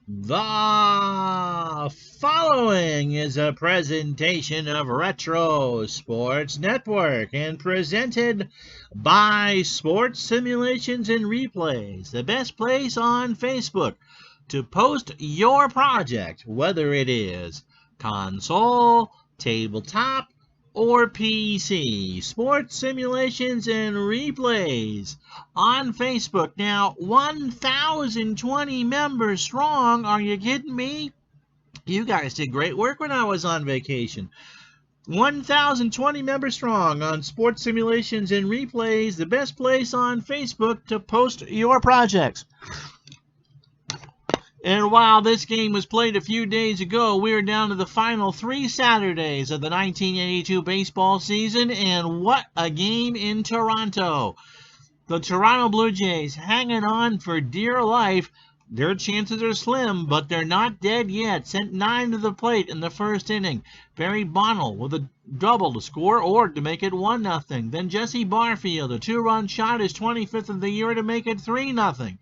The following is a presentation of Retro Sports Network and presented by Sports Simulations and Replays, the best place on Facebook to post your project, whether it is console, tabletop, or PC. Sports Simulations and Replays on Facebook. Now, 1,020 members strong. Are you kidding me? You guys did great work when I was on vacation. 1,020 members strong on Sports Simulations and Replays, the best place on Facebook to post your projects. And while this game was played a few days ago, we are down to the final 3 Saturdays of the 1982 baseball season, and what a game in Toronto. The Toronto Blue Jays hanging on for dear life. Their chances are slim, but they're not dead yet. Sent 9 to the plate in the first inning. Barry Bonner with a double to score or to make it 1-0. Then Jesse Barfield, a 2-run shot, his 25th of the year to make it 3-0.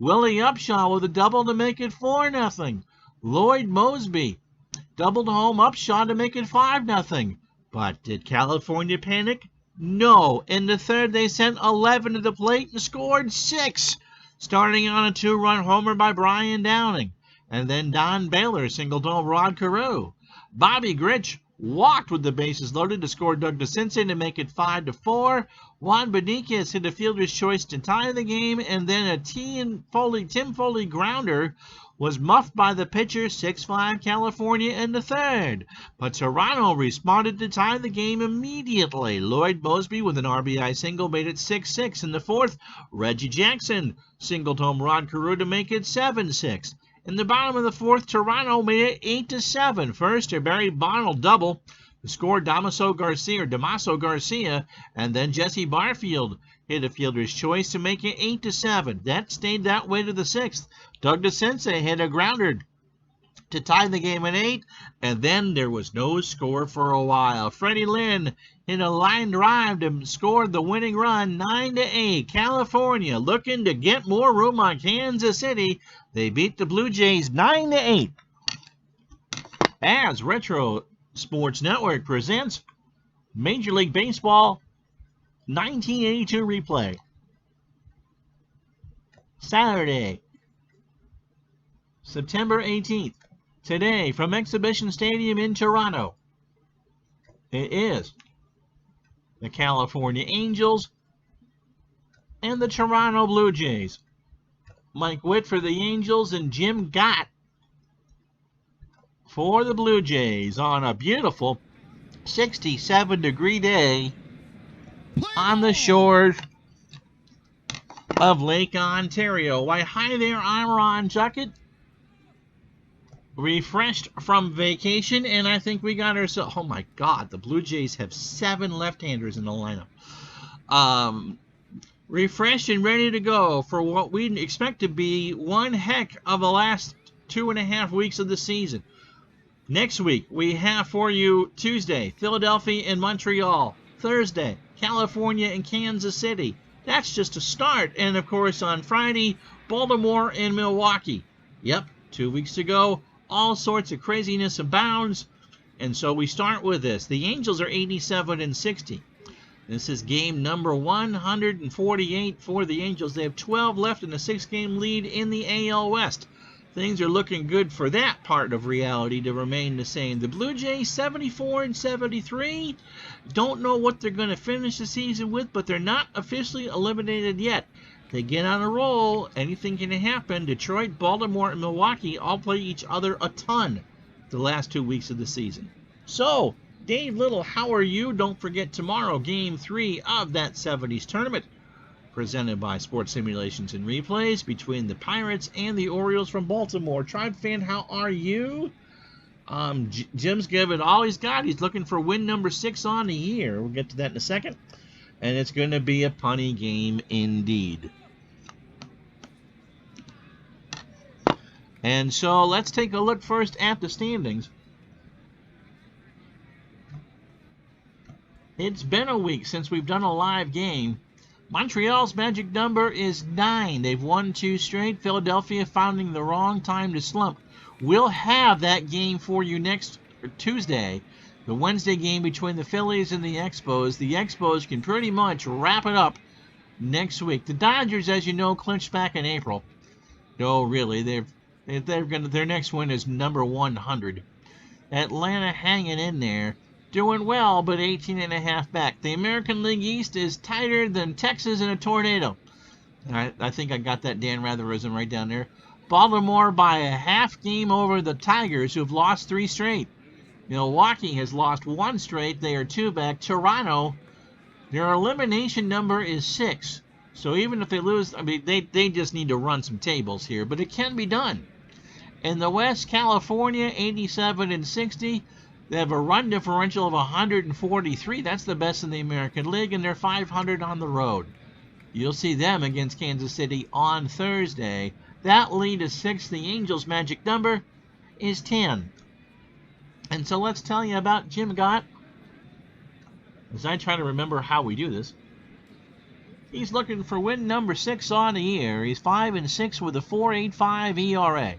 Willie Upshaw with a double to make it 4-0. Lloyd Mosby doubled home Upshaw to make it 5-0. But did California panic? No. In the third, they sent 11 to the plate and scored 6, starting on a 2-run homer by Brian Downing. And then Don Baylor singled home Rod Carew. Bobby Grich walked with the bases loaded to score Doug DeCinces to make it 5-4. Juan Beniquez hit a fielder's choice to tie the game, and then a Tim Foley grounder was muffed by the pitcher, 6-5 California in the third. But Toronto responded to tie the game immediately. Lloyd Mosby with an RBI single made it 6-6 in the fourth. Reggie Jackson singled home Rod Carew to make it 7-6. In the bottom of the fourth, Toronto made it 8-7. First, a Barry Bonner double to score Damaso Garcia, and then Jesse Barfield hit a fielder's choice to make it 8-7. That stayed that way to the sixth. Doug DeCinces hit a grounder to tie the game at 8, and then there was no score for a while. Freddie Lynn hit a line drive to score the winning run, 9-8. California looking to get more room on Kansas City. They beat the Blue Jays 9-8. As Retro Sports Network presents Major League Baseball 1982 replay. Saturday, September 18th. Today, from Exhibition Stadium in Toronto, it is the California Angels and the Toronto Blue Jays. Mike Witt for the Angels and Jim Gott for the Blue Jays on a beautiful 67-degree day on the shores of Lake Ontario. Why, hi there, I'm Ron Juckett. Refreshed from vacation, and I think we got ourselves... Oh, my God, the Blue Jays have 7 left-handers in the lineup. Refreshed and ready to go for what we expect to be one heck of the last 2.5 weeks of the season. Next week, we have for you Tuesday, Philadelphia and Montreal. Thursday, California and Kansas City. That's just a start. And, of course, on Friday, Baltimore and Milwaukee. Yep, 2 weeks to go. All sorts of craziness abounds. And so we start with this. The Angels are 87-60. This is game number 148 for the Angels. They have 12 left in a 6-game lead in the AL West. Things are looking good for that part of reality to remain the same. The Blue Jays 74-73. Don't know what they're going to finish the season with, but they're not officially eliminated yet. They get on a roll, anything can happen. Detroit, Baltimore, and Milwaukee all play each other a ton the last 2 weeks of the season. So, Dave Little, how are you? Don't forget tomorrow, Game 3 of that 70s tournament, presented by Sports Simulations and Replays, between the Pirates and the Orioles from Baltimore. Tribe fan, how are you? Jim's given all he's got. He's looking for win number 6 on the year. We'll get to that in a second. And it's going to be a punny game indeed. And so let's take a look first at the standings. It's been a week since we've done a live game. Montreal's magic number is 9. They've won 2 straight. Philadelphia finding the wrong time to slump. We'll have that game for you next Tuesday. The Wednesday game between the Phillies and the Expos. The Expos can pretty much wrap it up next week. The Dodgers, as you know, clinched back in April. No, really, their next win is number 100. Atlanta hanging in there, doing well, but 18.5 back. The American League East is tighter than Texas in a tornado. I think I got that Dan Ratherism right down there. Baltimore by a half game over the Tigers, who've lost 3 straight. Milwaukee has lost 1 straight. They are 2 back. Toronto, their elimination number is 6. So even if they lose, they just need to run some tables here, but it can be done. In the West, California, 87 and 60. They have a run differential of 143. That's the best in the American League, and they're 500 on the road. You'll see them against Kansas City on Thursday. That lead is 6. The Angels' magic number is 10. And so let's tell you about Jim Gott, as I try to remember how we do this. He's looking for win number 6 on the year. He's 5 and 6 with a 4.85 ERA.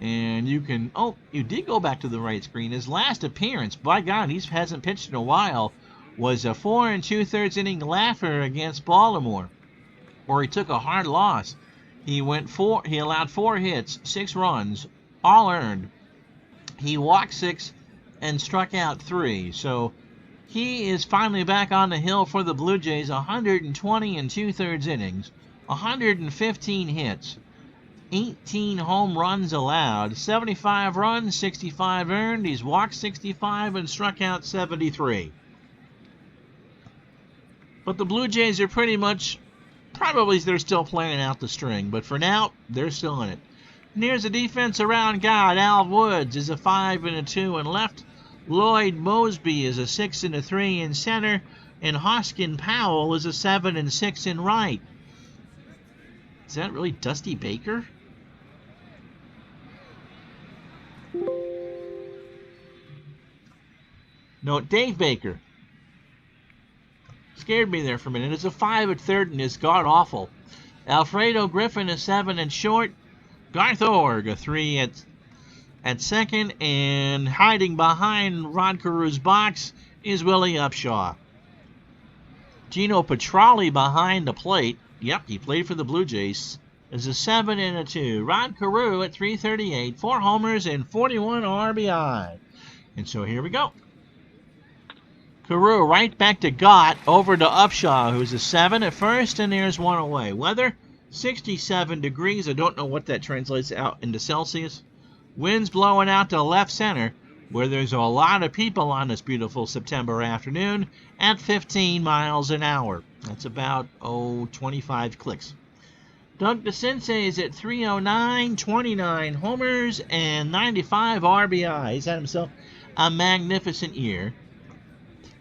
And you can, you did go back to the right screen. His last appearance, by God, he hasn't pitched in a while, was a 4 2/3 inning laugher against Baltimore, where he took a hard loss. He allowed 4 hits, 6 runs, all earned. He walked 6 and struck out 3. So he is finally back on the hill for the Blue Jays. 120 2/3 innings, 115 hits, 18 home runs allowed, 75 runs, 65 earned. He's walked 65 and struck out 73. But the Blue Jays are pretty much, they're still playing out the string. But for now, they're still in it. And here's the defense around God. Al Woods is a 5 and a 2 in left. Lloyd Mosby is a 6 and a 3 in center. And Hoskin Powell is a 7 and 6 in right. Is that really Dusty Baker? No, Dave Baker. Scared me there for a minute. It's a 5 at third and is god-awful. Alfredo Griffin is 7 and short. Garth Org, a 3 at second. And hiding behind Rod Carew's box is Willie Upshaw. Gino Petralli behind the plate. Yep, he played for the Blue Jays. Is a 7 and a 2. Rod Carew at 338. 4 homers and 41 RBI. And so here we go. Carew right back to Gott, over to Upshaw, who's a 7 at first, and there's 1 away. Weather, 67 degrees. I don't know what that translates out into Celsius. Winds blowing out to left center, where there's a lot of people on this beautiful September afternoon, at 15 miles an hour. That's about, 25 clicks. Doug DeCinces is at 309, 29 homers, and 95 RBI. He's had himself a magnificent year.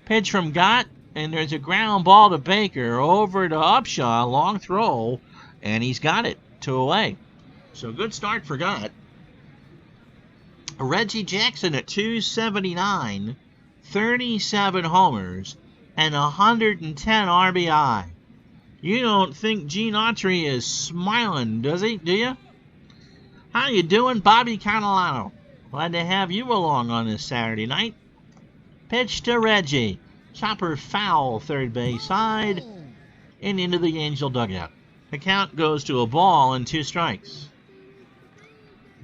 Pitch from Gott, and there's a ground ball to Baker, over to Upshaw, long throw, and he's got it, 2 away. So good start for Gott. Reggie Jackson at 279, 37 homers, and 110 RBI. You don't think Gene Autry is smiling, does he? Do you? How you doing, Bobby Catalano? Glad to have you along on this Saturday night. Pitch to Reggie. Chopper foul, third base side, and into the Angel dugout. The count goes to a ball and 2 strikes.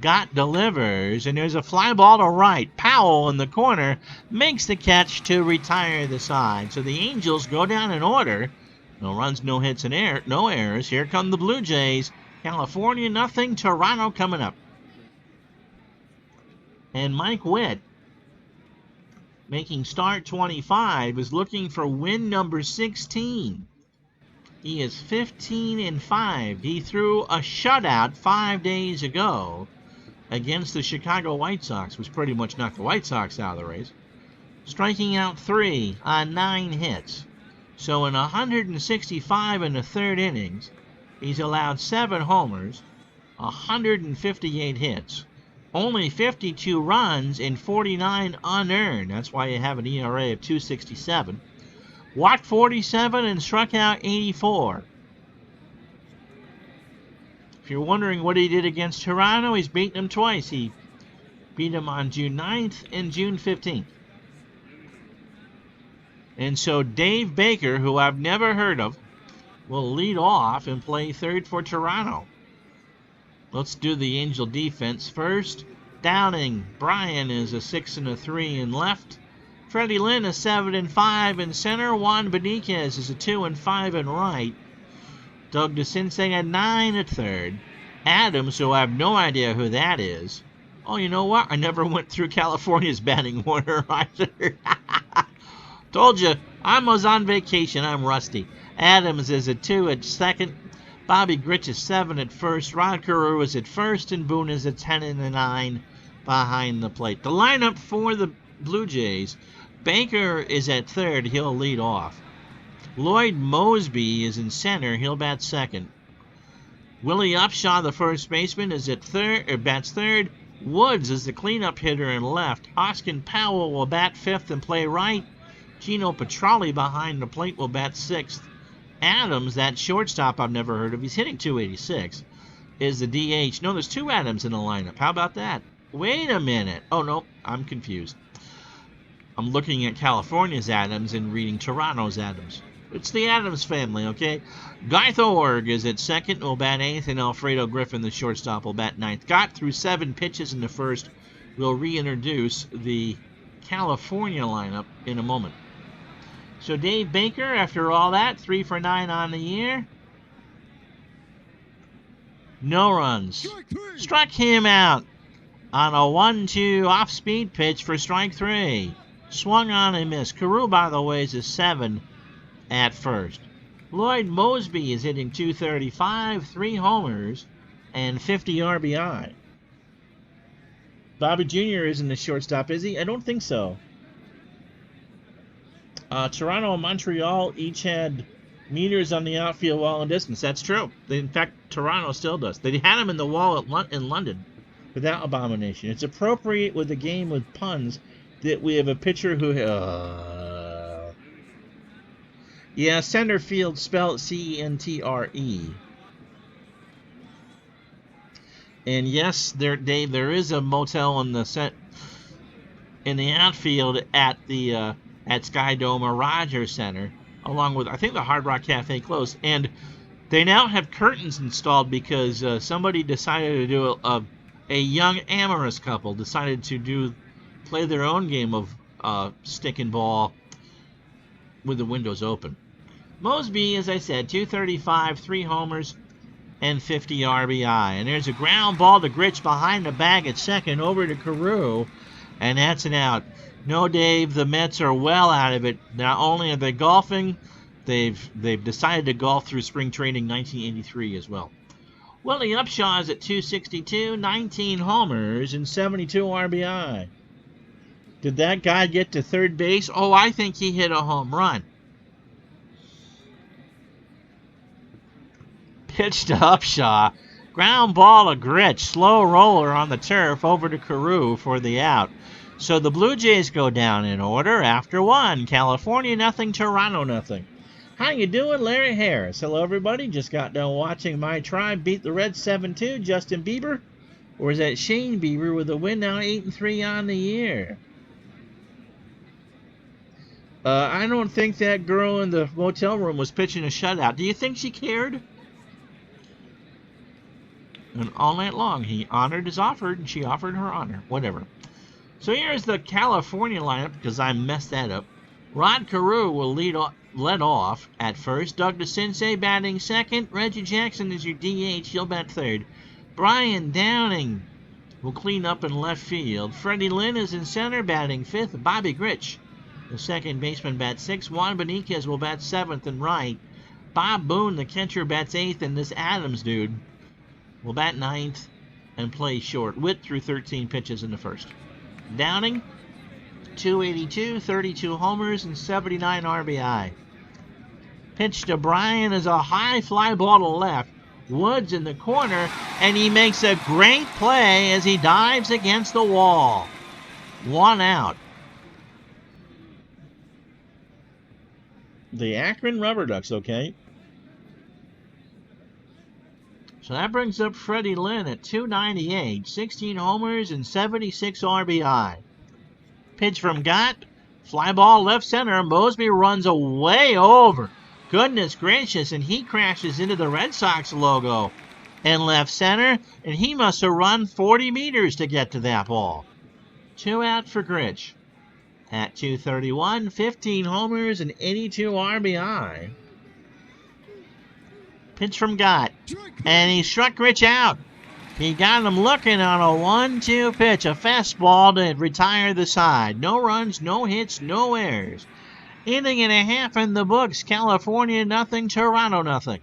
Gott delivers, and there's a fly ball to right. Powell in the corner makes the catch to retire the side. So the Angels go down in order. No runs, no hits, and no errors. Here come the Blue Jays. California, nothing. Toronto coming up. And Mike Witt, making start 25, is looking for win number 16. He is 15 and 5. He threw a shutout 5 days ago against the Chicago White Sox, which pretty much knocked the White Sox out of the race, striking out 3 on 9 hits. So in 165 and a third innings, he's allowed 7 homers, 158 hits, only 52 runs and 49 unearned. That's why you have an ERA of 2.67. walked 47 and struck out 84. If you're wondering what he did against Toronto, he's beaten him twice. He beat him on June 9th and June 15th. And so Dave Baker, who I've never heard of, will lead off and play third for Toronto. Let's do the Angel defense first. Downing, Brian is a 6 and a 3 in left. Freddie Lynn a 7 and 5 in center. Juan Beniquez is a 2 and 5 in right. Doug DeCinces a 9 at third. Adams, who I have no idea who that is. Oh, you know what? I never went through California's batting order either. Told you, I was on vacation. I'm rusty. Adams is a 2 at second. Bobby Grich is 7 at first. Rod Carew is at first. And Boone is a 10 and a 9 behind the plate. The lineup for the Blue Jays. Baker is at third. He'll lead off. Lloyd Moseby is in center. He'll bat second. Willie Upshaw, the first baseman, is at bats third. Woods is the cleanup hitter in left. Oskin Powell will bat fifth and play right. Gino Petralli behind the plate will bat sixth. Adams, that shortstop I've never heard of, he's hitting 286, is the DH. No, there's two Adams in the lineup. How about that? Wait a minute. Oh, no, I'm confused. I'm looking at California's Adams and reading Toronto's Adams. It's the Adams family, okay? Guy Thorg is at second, will bat eighth, and Alfredo Griffin, the shortstop, will bat ninth. Got through 7 pitches in the first. We'll reintroduce the California lineup in a moment. So Dave Baker, after all that, 3 for 9 on the year. No runs. Struck him out on a 1-2 off-speed pitch for strike 3. Swung on and missed. Carew, by the way, is a 7 at first. Lloyd Moseby is hitting 235, 3 homers, and 50 RBI. Bobby Jr. isn't the shortstop, is he? I don't think so. Toronto and Montreal each had meters on the outfield wall and distance. That's true. In fact, Toronto still does. They had them in the wall in London without abomination. It's appropriate with a game with puns that we have a pitcher who... yeah, center field spelled C-E-N-T-R-E. And yes, Dave, there is a motel in the outfield at the at Sky Dome or Rogers Center, along with, I think, the Hard Rock Cafe close. And they now have curtains installed because somebody decided to do a young amorous couple decided to play their own game of stick and ball with the windows open. Moseby, as I said, 235, 3 homers, and 50 RBI. And there's a ground ball to Grich behind the bag at second, over to Carew, and that's an out. No, Dave, the Mets are well out of it. Not only are they golfing, they've decided to golf through spring training 1983 as well. Willie Upshaw is at 262, 19 homers, and 72 RBI. Did that guy get to third base? Oh, I think he hit a home run. Pitch to Upshaw. Ground ball to Grich. Slow roller on the turf over to Carew for the out. So the Blue Jays go down in order after 1. California nothing, Toronto nothing. How you doing? Larry Harris. Hello, everybody. Just got done watching my tribe beat the Reds 7-2. Justin Bieber? Or is that Shane Bieber with a win now 8-3 on the year? I don't think that girl in the motel room was pitching a shutout. Do you think she cared? And all night long, he honored his offer, and she offered her honor. Whatever. So here's the California lineup, because I messed that up. Rod Carew will lead off at first. Doug DeCinces batting second. Reggie Jackson is your DH. He'll bat third. Brian Downing will clean up in left field. Freddie Lynn is in center, batting fifth. Bobby Grich, the second baseman, bats sixth. Juan Beniquez will bat seventh and right. Bob Boone, the catcher, bats eighth. And this Adams dude will bat ninth and play short. Witt threw 13 pitches in the first. Downing, 282, 32 homers, and 79 RBI. Pitch to Brian is a high fly ball to left. Woods in the corner, and he makes a great play as he dives against the wall. 1 out. The Akron Rubber Ducks, okay. So that brings up Freddie Lynn at 298, 16 homers and 76 RBI. Pitch from Gott, fly ball left center. Mosby runs away over. Goodness gracious, and he crashes into the Red Sox logo in left center, and he must have run 40 meters to get to that ball. 2 out for Grich. At 231, 15 homers and 82 RBI. Pitch from Gott, and he struck Grich out. He got him looking on a 1-2 pitch, a fastball to retire the side. No runs, no hits, no errors. Inning and a half in the books. California nothing, Toronto nothing.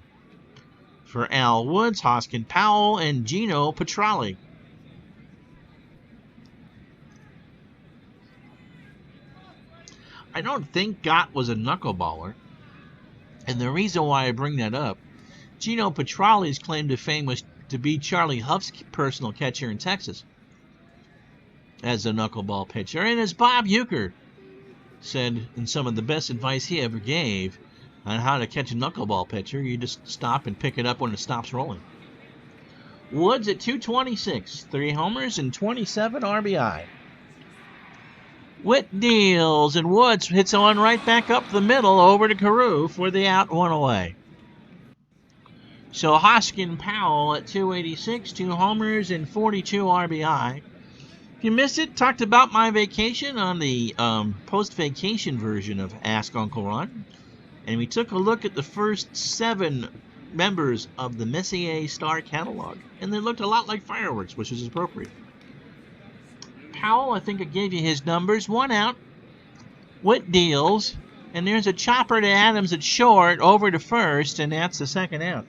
For Al Woods, Hoskin Powell, and Gino Petralli. I don't think Gott was a knuckleballer. And the reason why I bring that up, Gino Petralli's claim to fame was to be Charlie Huff's personal catcher in Texas as a knuckleball pitcher. And as Bob Uecker said in some of the best advice he ever gave on how to catch a knuckleball pitcher, you just stop and pick it up when it stops rolling. Woods at 226, 3 homers and 27 RBI. Witt deals, and Woods hits one right back up the middle over to Carew for the out, 1 away. So Hoskin Powell at 286, 2 homers and 42 RBI. If you missed it, talked about my vacation on the post-vacation version of Ask Uncle Ron. And we took a look at the first 7 members of the Messier Star catalog. And they looked a lot like fireworks, which is appropriate. Powell, I think I gave you his numbers. 1 out. Witt deals. And there's a chopper to Adams at short, over to first, and that's the 2nd out.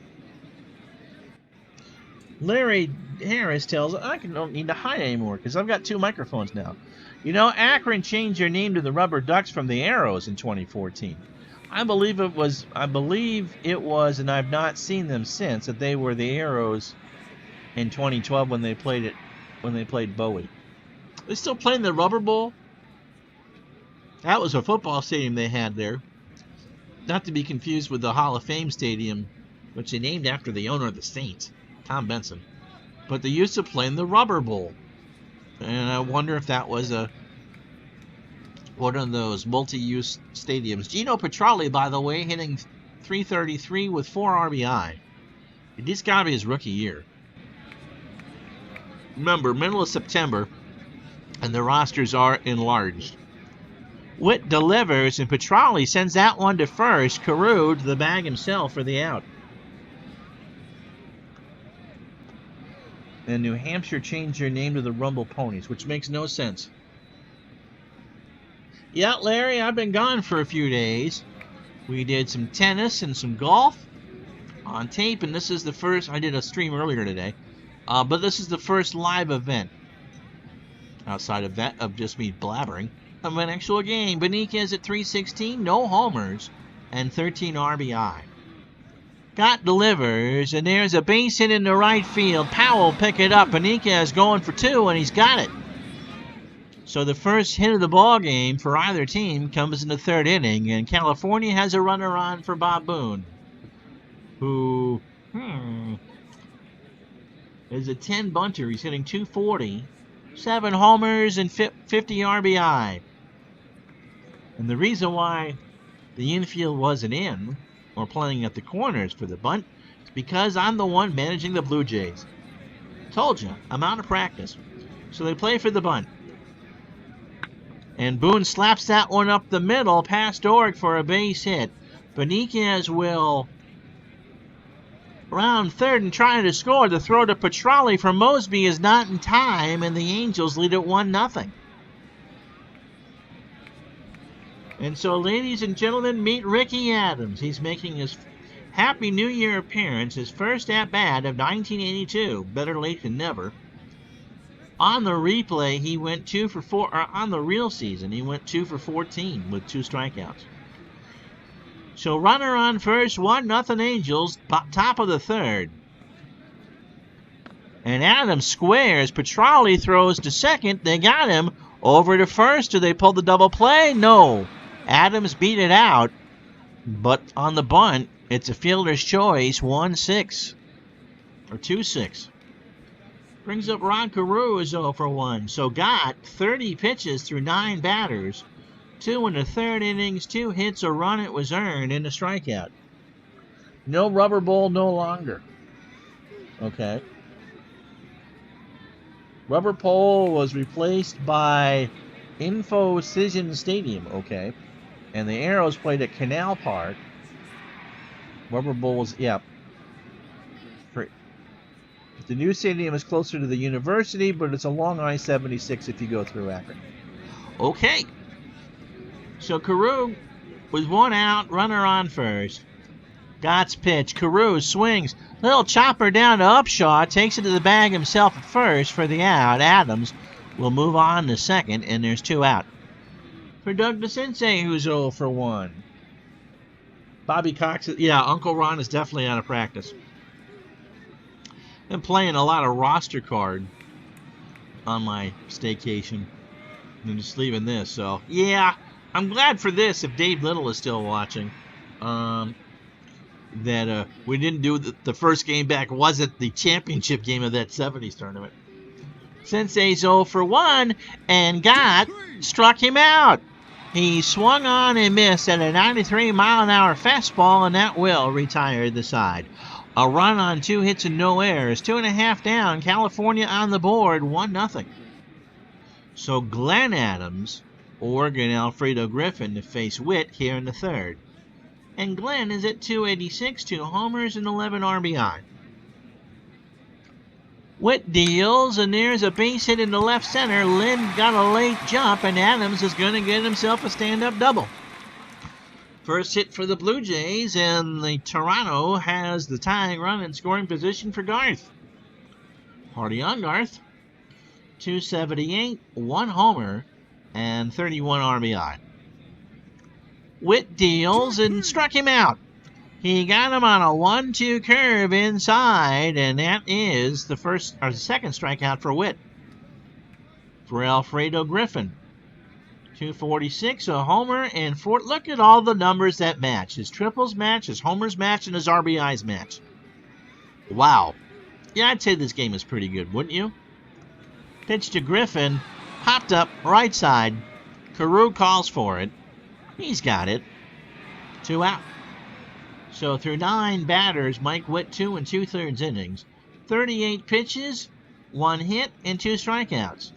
Larry Harris tells, I don't need to hide anymore because I've got 2 microphones now. You know, Akron changed their name to the Rubber Ducks from the Arrows in 2014. I believe it was, and I've not seen them since, that they were the Arrows in 2012 when they played Bowie. They still playing the Rubber Bowl? That was a football stadium they had there. Not to be confused with the Hall of Fame Stadium, which they named after the owner of the Saints, Tom Benson. But they used to play in the Rubber Bowl. And I wonder if that was one of those multi-use stadiums. Gino Petralli, by the way, hitting .333 with 4 RBI. This got to be his rookie year. Remember, middle of September, and the rosters are enlarged. Witt delivers, and Petralli sends that one to first. Carew to the bag himself for the out. And New Hampshire changed their name to the Rumble Ponies, which makes no sense. Yeah, Larry, I've been gone for a few days. We did some tennis and some golf on tape, and this is the first. I did a stream earlier today, but this is the first live event outside of that of just me blabbering of an actual game. Beniquez at 316, no homers, and 13 RBI. Gott delivers, and there's a base hit into right field. Powell pick it up. Beniquez going for 2, and he's got it. So the first hit of the ball game for either team comes in the 3rd inning, and California has a runner on for Bob Boone, who is a 10 bunter. He's hitting .240, 7 homers and 50 RBI. And the reason why the infield wasn't in, or playing at the corners for the bunt, is because I'm the one managing the Blue Jays. Told you, I'm out of practice. So they play for the bunt. And Boone slaps that one up the middle past Org for a base hit. Beniquez will round 3rd and try to score. The throw to Petralli from Mosby is not in time, and the Angels lead it 1-0. And so, ladies and gentlemen, meet Ricky Adams. He's making his Happy New Year appearance, his first at-bat of 1982. Better late than never. On the replay, he went 2 for 4. Or on the real season, he went 2 for 14 with 2 strikeouts. So, runner on first, 1-0 Angels, top of the 3rd. And Adams squares. Petralli throws to second. They got him. Over to first. Do they pull the double play? No. Adams beat it out. But on the bunt, it's a fielder's choice, 1-6 or 2-6. Brings up Ron Carew is 0 for 1. So got 30 pitches through 9 batters. 2 in the third innings, 2 hits, a run it was earned, and a strikeout. No rubber ball no longer. Okay. Rubber pole was replaced by Info Cision Stadium. Okay. And the Arrows played at Canal Park. Rubber bowls, yeah. The new stadium is closer to the university, but it's along I-76 if you go through Akron. Okay. So Carew was 1 out, runner on first. Gott's pitch. Carew swings. Little chopper down to Upshaw. Takes it to the bag himself at first for the out. Adams will move on to second, and there's 2 out. For Doug DeCinces, who's 0 for 1. Bobby Cox, yeah, Uncle Ron is definitely out of practice. Been playing a lot of roster card on my staycation. I'm just leaving this, so yeah, I'm glad for this if Dave Little is still watching. That we didn't do the first game back wasn't the championship game of that 70s tournament. Sensei's 0 for 1, and Gott struck him out. He swung on and missed at a 93-mile-an-hour fastball, and that will retire the side. A run on 2 hits and no errors. 2.5 down. California on the board. 1-0. So Glenn Adams, Oregon Alfredo Griffin to face Witt here in the third. And Glenn is at 286, 2 homers and 11 RBI. Witt deals, and there's a base hit into left center. Lynn got a late jump, and Adams is going to get himself a stand-up double. First hit for the Blue Jays, and the Toronto has the tying run in scoring position for Garth. Party on, Garth. 278, 1 homer, and 31 RBI. Witt deals and struck him out. He got him on a 1-2 curve inside, and that is the second strikeout for Witt. For Alfredo Griffin. 246, a homer, and 4. Look at all the numbers that match. His triples match, his homers match, and his RBIs match. Wow. Yeah, I'd say this game is pretty good, wouldn't you? Pitch to Griffin. Popped up, right side. Carew calls for it. He's got it. 2 out. So through 9 batters, Mike Witt 2 2/3 innings. 38 pitches, 1 hit, and 2 strikeouts.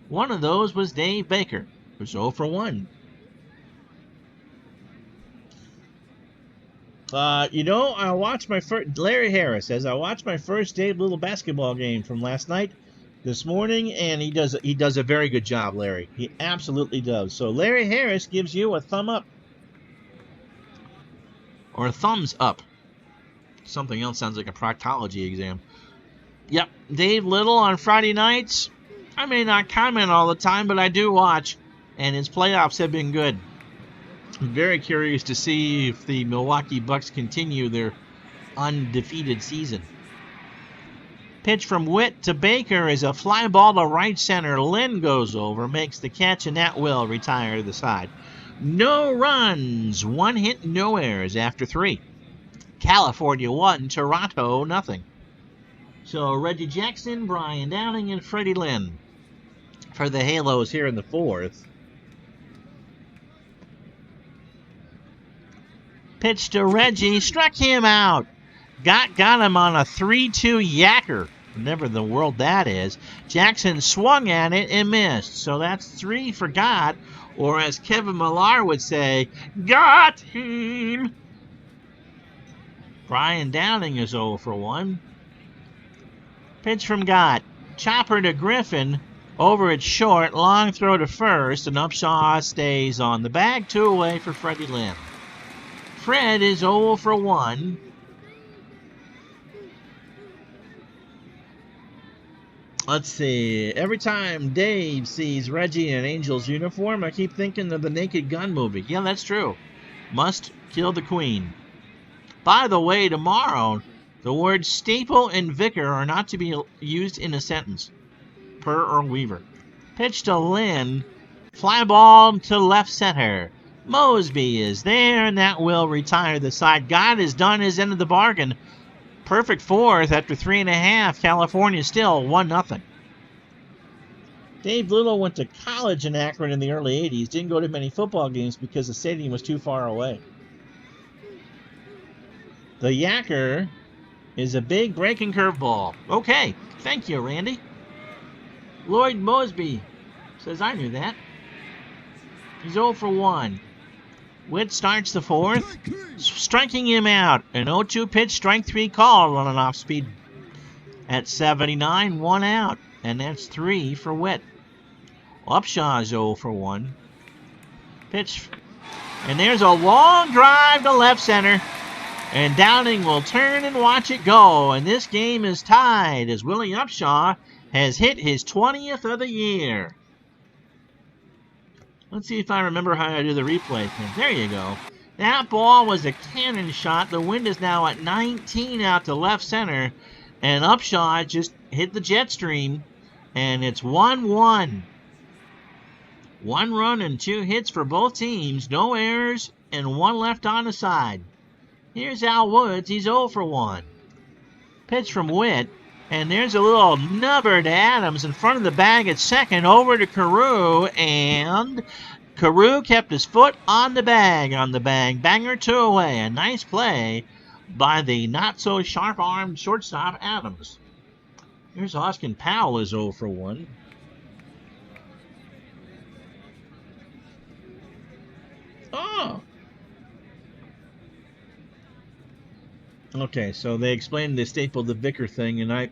One of those was Dave Baker, who's 0 for 1. I watched my first, Larry Harris says, I watched my first Dave Little basketball game from last night, this morning, and he does a very good job, Larry. He absolutely does. So Larry Harris gives you a thumb up. Or a thumbs up. Something else sounds like a proctology exam. Yep, Dave Little on Friday nights. I may not comment all the time, but I do watch, and his playoffs have been good. I'm very curious to see if the Milwaukee Bucks continue their undefeated season. Pitch from Witt to Baker is a fly ball to right center. Lynn goes over, makes the catch, and that will retire the side. No runs, 1 hit, no errors after 3. California 1, Toronto 0. So Reggie Jackson, Brian Downing, and Freddie Lynn for the Halos here in the 4th. Pitch to Reggie, struck him out. Got him on a 3-2 yacker. Whatever in the world that is. Jackson swung at it and missed. So that's 3 for Gott, or as Kevin Millar would say, got him. Brian Downing is 0 for 1. Pitch from Gott. Chopper to Griffin. Over at short. Long throw to first. And Upshaw stays on the bag. 2 away for Freddie Lynn. Fred is 0 for 1. Let's see. Every time Dave sees Reggie in an Angels uniform, I keep thinking of the Naked Gun movie. Yeah, that's true. Must kill the Queen. By the way, tomorrow, the words staple and vicar are not to be used in a sentence. Per Earl Weaver. Pitch to Lynn. Fly ball to left center. Mosby is there, and that will retire the side. God has done his end of the bargain. Perfect fourth after 3.5. California still 1-0. Dave Little went to college in Akron in the early 80s. Didn't go to many football games because the stadium was too far away. The Yacker is a big breaking curveball. Okay, thank you, Randy. Lloyd Mosby says, I knew that. He's 0 for 1. Witt starts the fourth, striking him out. An 0-2 pitch, strike 3 call on an off-speed at 79, 1 out. And that's 3 for Witt. Upshaw's 0 for 1. Pitch. And there's a long drive to left center. And Downing will turn and watch it go. And this game is tied as Willie Upshaw has hit his 20th of the year. Let's see if I remember how to do the replay thing. There you go. That ball was a cannon shot. The wind is now at 19 out to left center. And Upshaw just hit the jet stream. And it's 1-1. 1 run and 2 hits for both teams. No errors and 1 left on the side. Here's Al Woods. He's 0 for 1. Pitch from Witt. And there's a little nubber to Adams in front of the bag at second. Over to Carew. And Carew kept his foot on the bag. Banger 2 away. A nice play by the not-so-sharp-armed shortstop Adams. Here's Austin Powell is 0 for 1. Oh! Okay, so they explained the Staple the Vicar thing, and I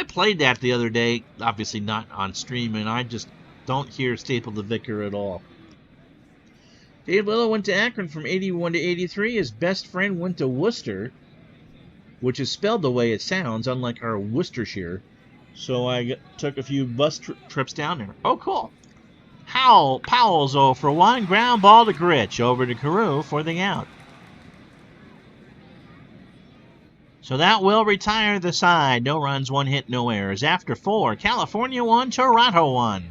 played that the other day, obviously not on stream, and I just don't hear Staple the Vicar at all. Dave Little went to Akron from 81 to 83. His best friend went to Worcester, which is spelled the way it sounds, unlike our Worcestershire. So I took a few bus trips down there. Oh, cool. Powell's 0 for 1. Ground ball to Gritch. Over to Carew for the out. So that will retire the side. No runs, 1 hit, no errors. After 4, California 1, Toronto 1.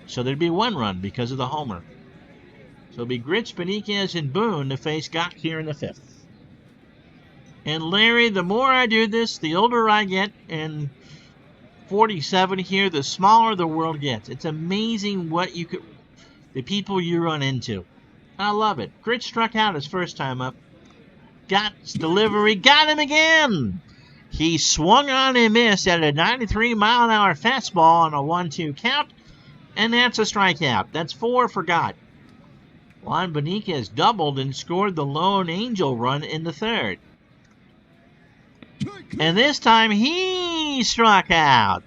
So there'd be 1 run because of the homer. So it'll be Gritch, Beniquez, and Boone to face Gott here in the 5th. And Larry, the more I do this, the older I get, and 47 here, the smaller the world gets. It's amazing what the people you run into. I love it. Gritch struck out his first time up. Gott's delivery got him again. He swung on and missed at a 93-mile-an-hour fastball on a 1-2 count, and that's a strikeout. That's 4 for Gott. Juan Beniquez doubled and scored the lone angel run in the 3rd. And this time he struck out.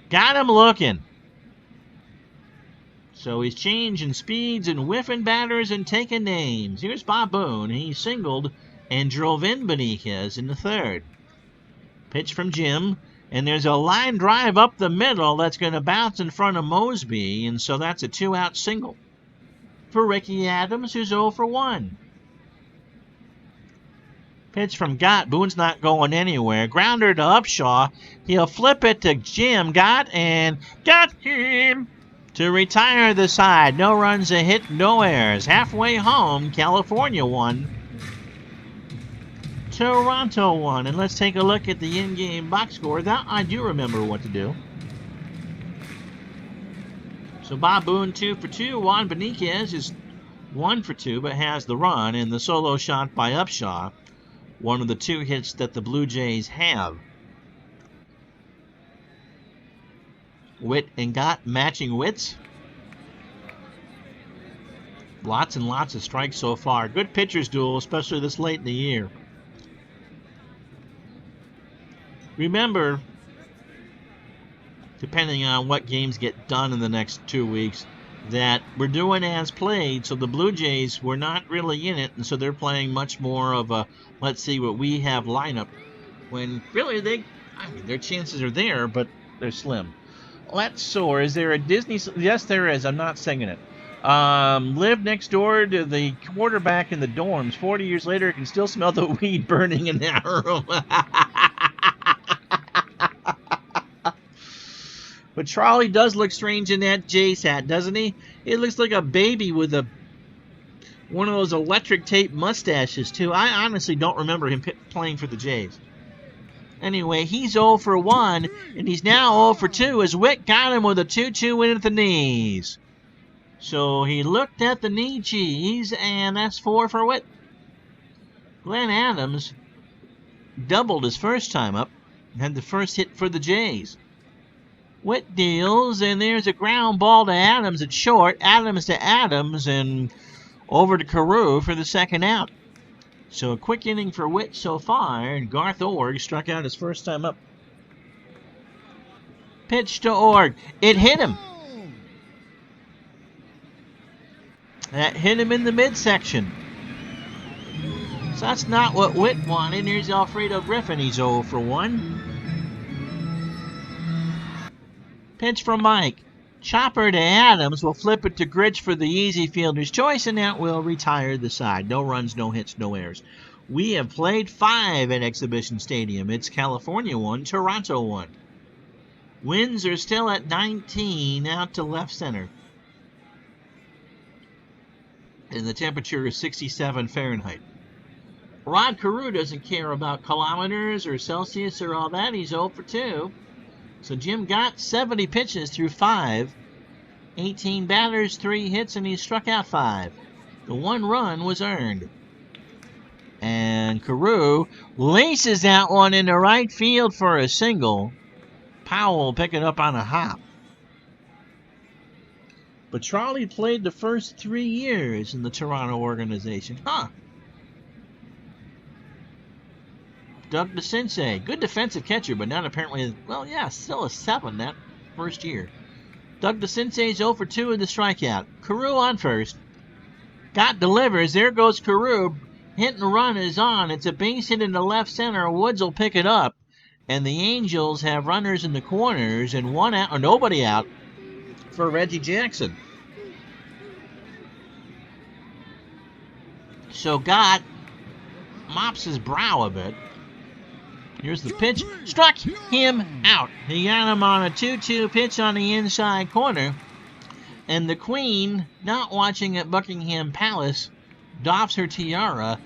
Got him looking. So he's changing speeds and whiffing batters and taking names. Here's Bob Boone. He singled and drove in Beniquez in the 3rd. Pitch from Jim. And there's a line drive up the middle that's going to bounce in front of Mosby. And so that's a 2-out single for Ricky Adams, who's 0 for 1. Pitch from Gott. Boone's not going anywhere. Grounder to Upshaw. He'll flip it to Jim. Gott and got him to retire the side. No runs, a hit, no errors. Halfway home, California 1. Toronto 1. And let's take a look at the in-game box score. That I do remember what to do. So Bob Boone 2 for 2. Juan Beniquez is 1 for 2, but has the run and the solo shot by Upshaw. One of the 2 hits that the Blue Jays have. Witt and Gott matching wits. Lots and lots of strikes so far. Good pitchers duel, especially this late in the year. Remember, depending on what games get done in the next 2 weeks, that we're doing as played, so the Blue Jays were not really in it, and so they're playing much more of a let's see what we have lineup, when really their chances are there, but they're slim. Let's soar. Is there a Disney? Yes, there is. I'm not singing it. Live next door to the quarterback in the dorms. 40 years later, can still smell the weed burning in that room. But Charlie does look strange in that Jays hat, doesn't he? It looks like a baby with a One of those electric tape mustaches, too. I honestly don't remember him playing for the Jays. Anyway, he's 0 for 1, and he's now 0 for 2 as Witt got him with a 2-2 win at the knees. So he looked at the knee cheese, and that's 4 for Witt. Glenn Adams doubled his first time up, had the first hit for the Jays. Witt deals, and there's a ground ball to Adams at short. Adams to Adams, and over to Carew for the second out. So a quick inning for Witt so far, and Garth Org struck out his first time up. Pitch to Org. It hit him. That hit him in the midsection. So that's not what Witt wanted. Here's Alfredo Griffin. He's 0 for 1. Pitch from Mike. Chopper to Adams. Will flip it to Gritch for the easy fielder's choice, and that will retire the side. No runs, no hits, no errors. We have played 5 at Exhibition Stadium. It's California 1, Toronto 1. Winds are still at 19 out to left center. And the temperature is 67 Fahrenheit. Rod Carew doesn't care about kilometers or Celsius or all that. He's 0 for 2. So Jim got 70 pitches through 5, 18 batters, 3 hits, and he struck out 5. The 1 run was earned. And Carew laces that one into right field for a single. Powell will pick it up on a hop. But Charlie played the first 3 years in the Toronto organization. Doug DeCinces, good defensive catcher, but not apparently, well, yeah, still a 7 that first year. Doug DeCinces 0 for 2 in the strikeout. Carew on first. Got delivers. There goes Carew. Hit and run is on. It's a base hit into left center. Woods will pick it up. And the Angels have runners in the corners and 1 out, or nobody out, for Reggie Jackson. So Gott mops his brow a bit. Here's the pitch. Struck him out. He got him on a 2-2 pitch on the inside corner. And the Queen, not watching at Buckingham Palace, doffs her tiara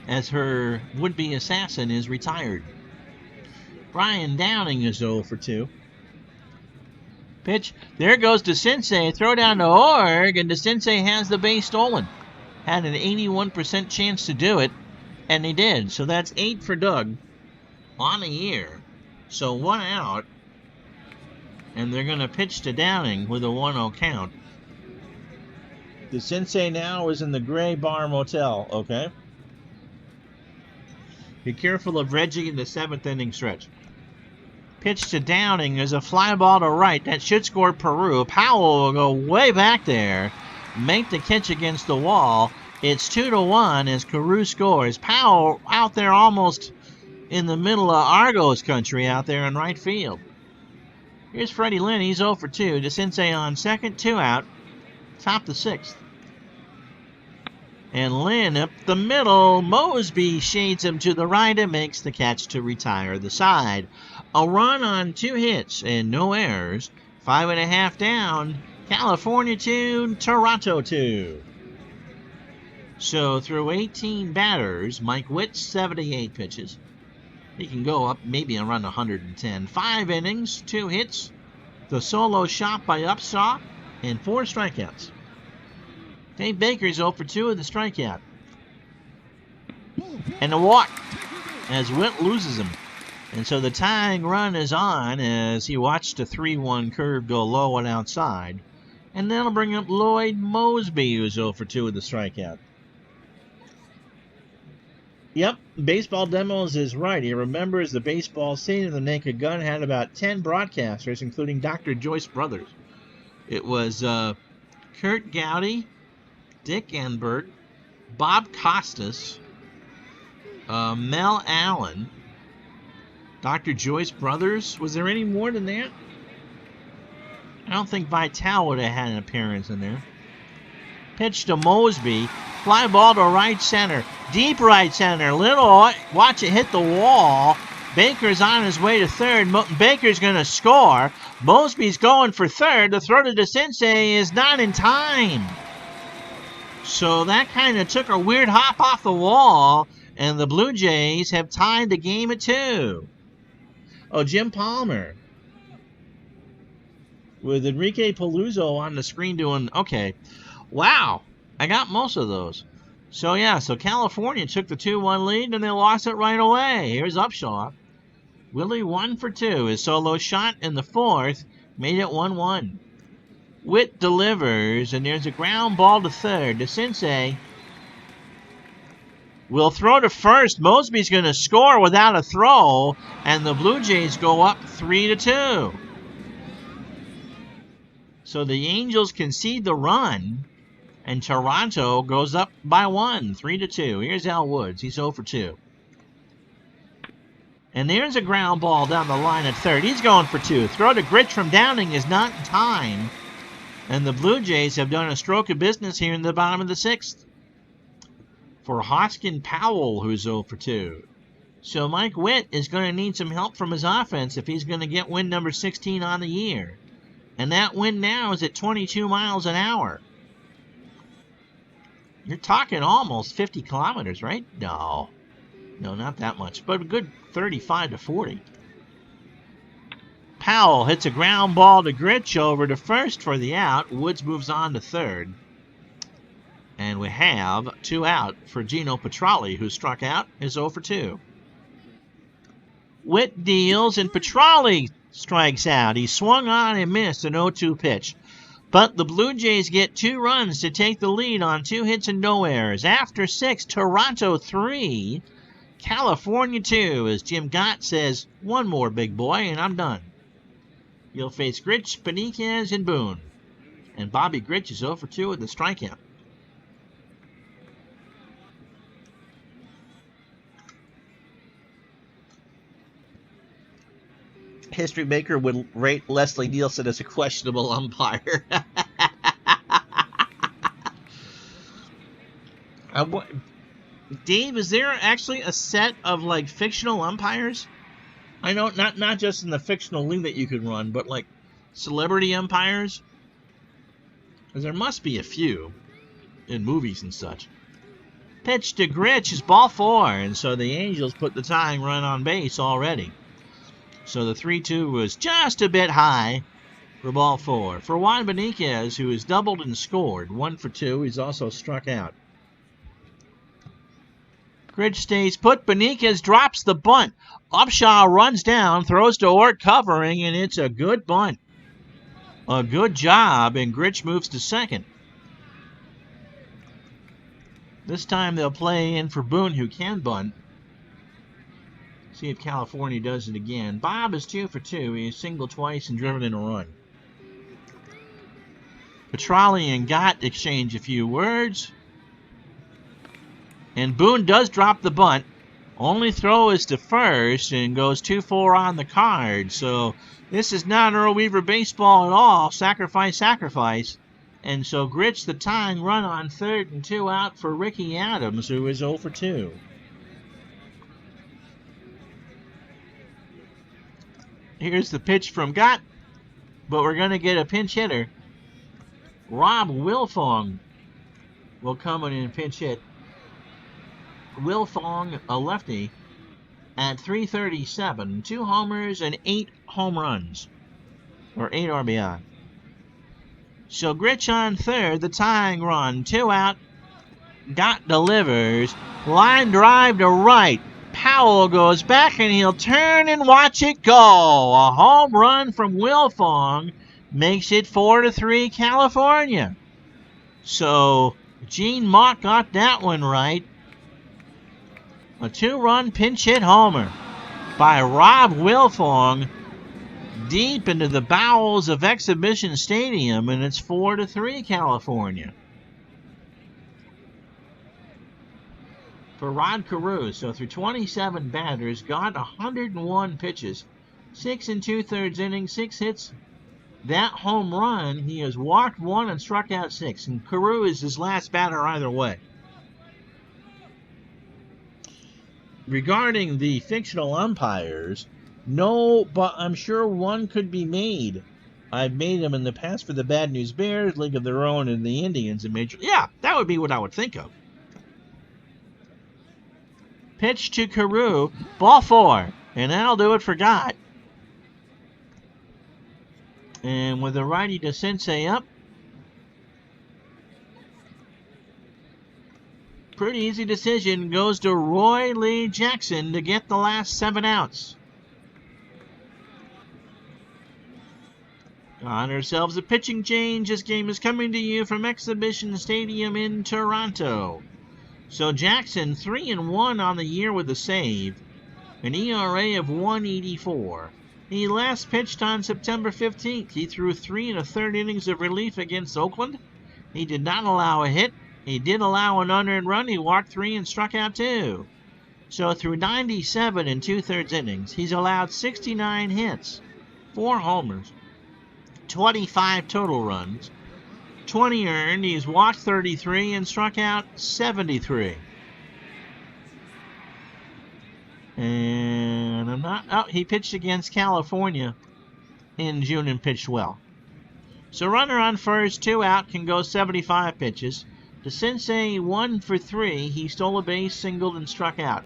as her would-be assassin is retired. Brian Downing is 0 for 2. Pitch. There goes DeCinces. Throw down to Org, and DeCinces has the base stolen. Had an 81% chance to do it, and he did. So that's 8 for Doug on the year. So 1 out, and they're going to pitch to Downing with a 1-0 count. DeCinces now is in the Gray Bar Motel, okay? Be careful of Reggie in the 7th inning stretch. Pitch to Downing. There's a fly ball to right. That should score Peru. Powell will go way back there, make the catch against the wall. It's 2-1 as Carew scores. Powell out there almost in the middle of Argos country out there in right field. Here's Freddie Lynn. He's 0 for 2. DeCinces on second, 2 out. Top the 6th. And Lynn up the middle. Mosby shades him to the right and makes the catch to retire the side. A run on 2 hits and no errors. 5.5 down. California 2, Toronto 2. So through 18 batters, Mike Witt 78 pitches. He can go up maybe around 110. 5 innings, 2 hits, the solo shot by Upshaw, and 4 strikeouts. Dave Baker's 0 for 2 with the strikeout. And a walk as Witt loses him. And so the tying run is on as he watched a 3-1 curve go low and outside. And that'll bring up Lloyd Mosby, who's 0 for 2 with the strikeout. Yep, Baseball Demos is right. He remembers the baseball scene, and the Naked Gun had about 10 broadcasters, including Dr. Joyce Brothers. It was Kurt Gowdy, Dick Enberg, Bob Costas, Mel Allen, Dr. Joyce Brothers. Was there any more than that? I don't think Vitale would have had an appearance in there. Pitch to Mosby. Fly ball to right center. Deep right center. Little, watch it hit the wall. Baker's on his way to third. Baker's going to score. Mosby's going for third. The throw to DeCinces is not in time. So that kind of took a weird hop off the wall, and the Blue Jays have tied the game at 2. Oh, Jim Palmer with Enrique Paluzzo on the screen doing, okay. Wow, I got most of those. So yeah, so California took the 2-1 lead, and they lost it right away. Here's Upshaw. Willie 1 for 2. His solo shot in the 4th made it 1-1. Witt delivers, and there's a ground ball to third. The Sensei will throw to first. Mosby's going to score without a throw, and the Blue Jays go up 3-2. So the Angels concede the run, and Toronto goes up by 1, 3-2. Here's Al Woods. He's 0 for 2. And there's a ground ball down the line at third. He's going for 2. Throw to Gritch from Downing is not in time. And the Blue Jays have done a stroke of business here in the bottom of the 6th. For Hoskin Powell, who's 0 for 2. So Mike Witt is going to need some help from his offense if he's going to get win number 16 on the year. And that wind now is at 22 miles an hour. You're talking almost 50 kilometers, right? No, not that much, but a good 35 to 40. Powell hits a ground ball to Gritch over to first for the out. Woods moves on to third. And we have 2 out for Gino Petralli, who struck out, is 0 for 2. Witt deals, and Petralli strikes out. He swung on and missed an 0-2 pitch. But the Blue Jays get 2 runs to take the lead on 2 hits and no errors. After 6, Toronto 3, California 2, as Jim Gott says, 1 more, big boy, and I'm done. You'll face Gritch, Beniquez, and Boone. And Bobby Gritch is 0 for 2 with the strikeout. History Maker would rate Leslie Nielsen as a questionable umpire. Dave, is there actually a set of like fictional umpires? I know not just in the fictional league that you could run, but like celebrity umpires. Because there must be a few in movies and such. Pitch to Gritch is ball 4, and so the Angels put the tying run on base already. So the 3-2 was just a bit high for ball 4. For Juan Beniquez, who has doubled and scored, 1 for 2, he's also struck out. Gritch stays put. Beniquez drops the bunt. Upshaw runs down, throws to Ort covering, and it's a good bunt. A good job, and Gritch moves to second. This time they'll play in for Boone, who can bunt. See if California does it again. Bob is 2 for 2. He has singled twice and driven in a run. Petralli and Gott exchange a few words. And Boone does drop the bunt. Only throw is to first and goes 2-4 on the card. So this is not Earl Weaver baseball at all. Sacrifice. And so Gritch the tying run on third and 2 out for Ricky Adams, who is 0 for 2. Here's the pitch from Gott, but we're going to get a pinch hitter. Rob Wilfong will come in and pinch hit. Wilfong, a lefty, at .337, 2 homers and 8 home runs, or 8 RBI. So Gritch on third, the tying run, 2 out. Gott delivers, line drive to right. Powell goes back, and he'll turn and watch it go. A home run from Wilfong makes it 4-3 California. So Gene Mott got that one right. A 2-run pinch hit homer by Rob Wilfong deep into the bowels of Exhibition Stadium, and it's 4-3 California. For Rod Carew, so through 27 batters, got 101 pitches, 6 2/3 innings, 6 hits. That home run, he has walked 1 and struck out 6, and Carew is his last batter either way. Regarding the fictional umpires, no, but I'm sure one could be made. I've made them in the past for the Bad News Bears, League of Their Own, and the Indians in Major. Yeah, that would be what I would think of. Pitch to Carew, ball 4, and that'll do it for Gott. And with a righty to Sensei up, pretty easy decision goes to Roy Lee Jackson to get the last 7 outs. On ourselves a pitching change. This game is coming to you from Exhibition Stadium in Toronto. So Jackson 3-1 on the year with a save, an ERA of 1.84. He last pitched on September 15th. He threw 3 1/3 innings of relief against Oakland. He did not allow a hit. He did allow an unearned run. He walked 3 and struck out 2. So through 97 2/3 innings, he's allowed 69 hits, 4 homers, 25 total runs, 20 earned. He's walked 33 and struck out 73. And he pitched against California in June and pitched well. So runner on first, 2 out, can go 75 pitches. DeCinces 1 for 3. He stole a base, singled, and struck out.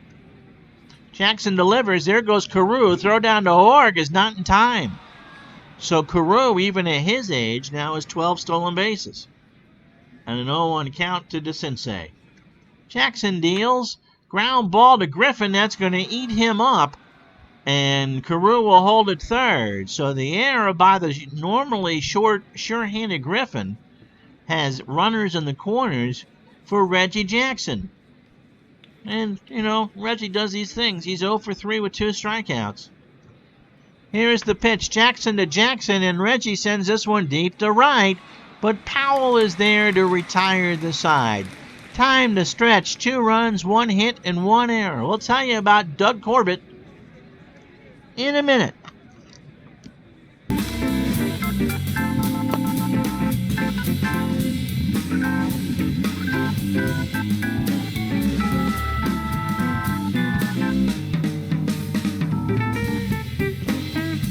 Jackson delivers. There goes Carew. Throw down to Horg is not in time. So Carew, even at his age, now has 12 stolen bases. And an 0-1 count to DeCinces. Jackson deals. Ground ball to Griffin. That's going to eat him up. And Carew will hold at third. So the error by the normally sure-handed Griffin has runners in the corners for Reggie Jackson. And, Reggie does these things. He's 0 for 3 with 2 strikeouts. Here's the pitch. Jackson to Jackson, and Reggie sends this one deep to right. But Powell is there to retire the side. Time to stretch. 2 runs, 1 hit, and 1 error. We'll tell you about Doug Corbett in a minute.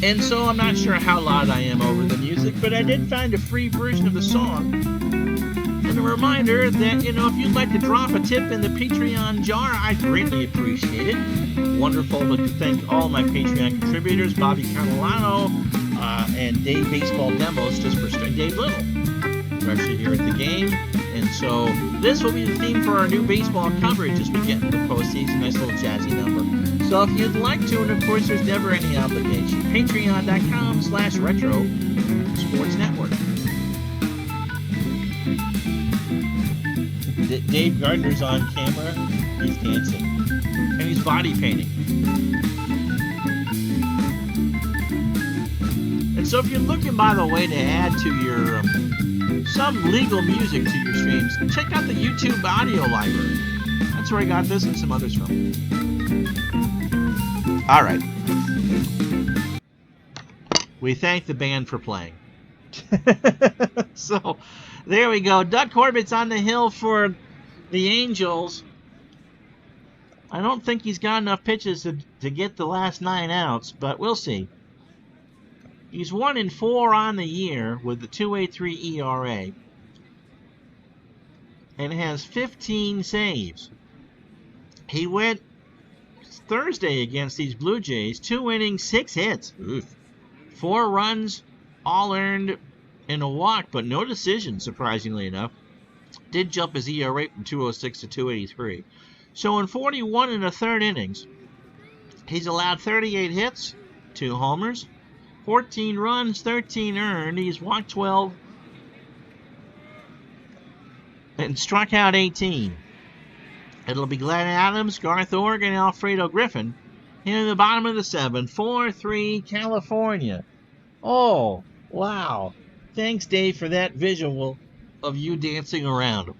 And so I'm not sure how loud I am over the music, but I did find a free version of the song. And a reminder that, if you'd like to drop a tip in the Patreon jar, I'd greatly appreciate it. Wonderful to thank all my Patreon contributors, Bobby Catalano and Dave Baseball Demos, just for Dave Little. We're actually here at the game. And so this will be the theme for our new baseball coverage as we get into the postseason. Nice little jazzy number. So if you'd like to, and of course there's never any obligation, patreon.com/retro sports network. Dave Gardner's on camera. He's dancing. And he's body painting. And so if you're looking, by the way, to add to your some legal music to your streams, check out the YouTube audio library. That's where I got this and some others from. All right. We thank the band for playing. So, there we go. Doug Corbett's on the hill for the Angels. I don't think he's got enough pitches to get the last 9 outs, but we'll see. He's 1-4 on the year with the 2.83 ERA and has 15 saves. He went Thursday against these Blue Jays, 2 innings, 6 hits. Oof. 4 runs, all earned in a walk, but no decision, surprisingly enough. Did jump his ERA from 2.06 to 2.83. So in 41 1/3 innings, he's allowed 38 hits, 2 homers, 14 runs, 13 earned. He's walked 12 and struck out 18. It'll be Glenn Adams, Garth Org, and Alfredo Griffin in the bottom of the 7th. 4-3 California. Oh, wow. Thanks, Dave, for that visual of you dancing around.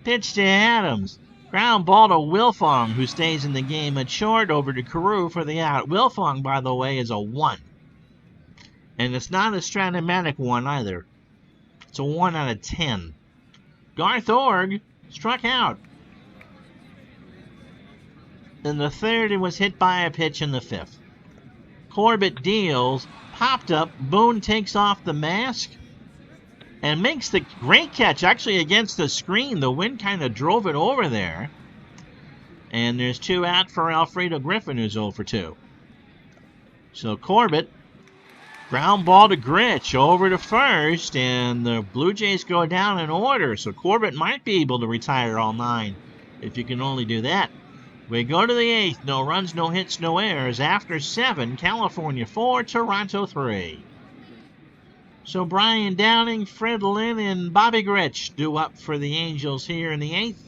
Pitch to Adams. Ground ball to Wilfong, who stays in the game at short, over to Carew for the out. Wilfong, by the way, is a 1. And it's not a Stratomatic 1 either. It's a 1 out of 10. Garth Org struck out in the 3rd and was hit by a pitch in the 5th. Corbett deals. Popped up. Boone takes off the mask and makes the great catch, actually against the screen. The wind kind of drove it over there. And there's 2 out for Alfredo Griffin, who's 0 for 2. So Corbett, ground ball to Gritch over to first, and the Blue Jays go down in order. So Corbett might be able to retire all 9 if you can only do that. We go to the 8th. No runs, no hits, no errors. After 7, California 4, Toronto 3. So Brian Downing, Fred Lynn, and Bobby Gritch do up for the Angels here in the 8th.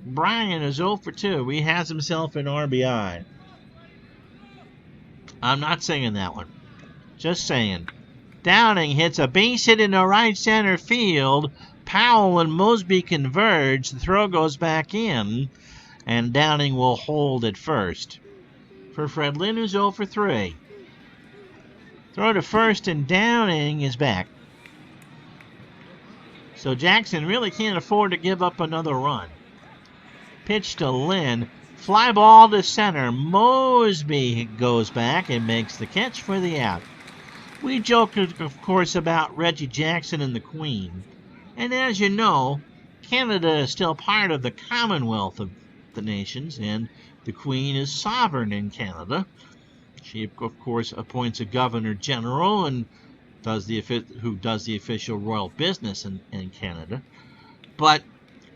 Brian is 0 for 2. He has himself an RBI. I'm not singing that one. Just saying. Downing hits a base hit into right center field. Powell and Mosby converge. The throw goes back in, and Downing will hold at first. For Fred Lynn, who's 0 for 3. Throw to first, and Downing is back. So Jackson really can't afford to give up another run. Pitch to Lynn. Fly ball to center. Mosby goes back and makes the catch for the out. We joke, of course, about Reggie Jackson and the Queen. And as you know, Canada is still part of the Commonwealth of the nations, and the Queen is sovereign in Canada. She, of course, appoints a Governor General and who does the official royal business in Canada. But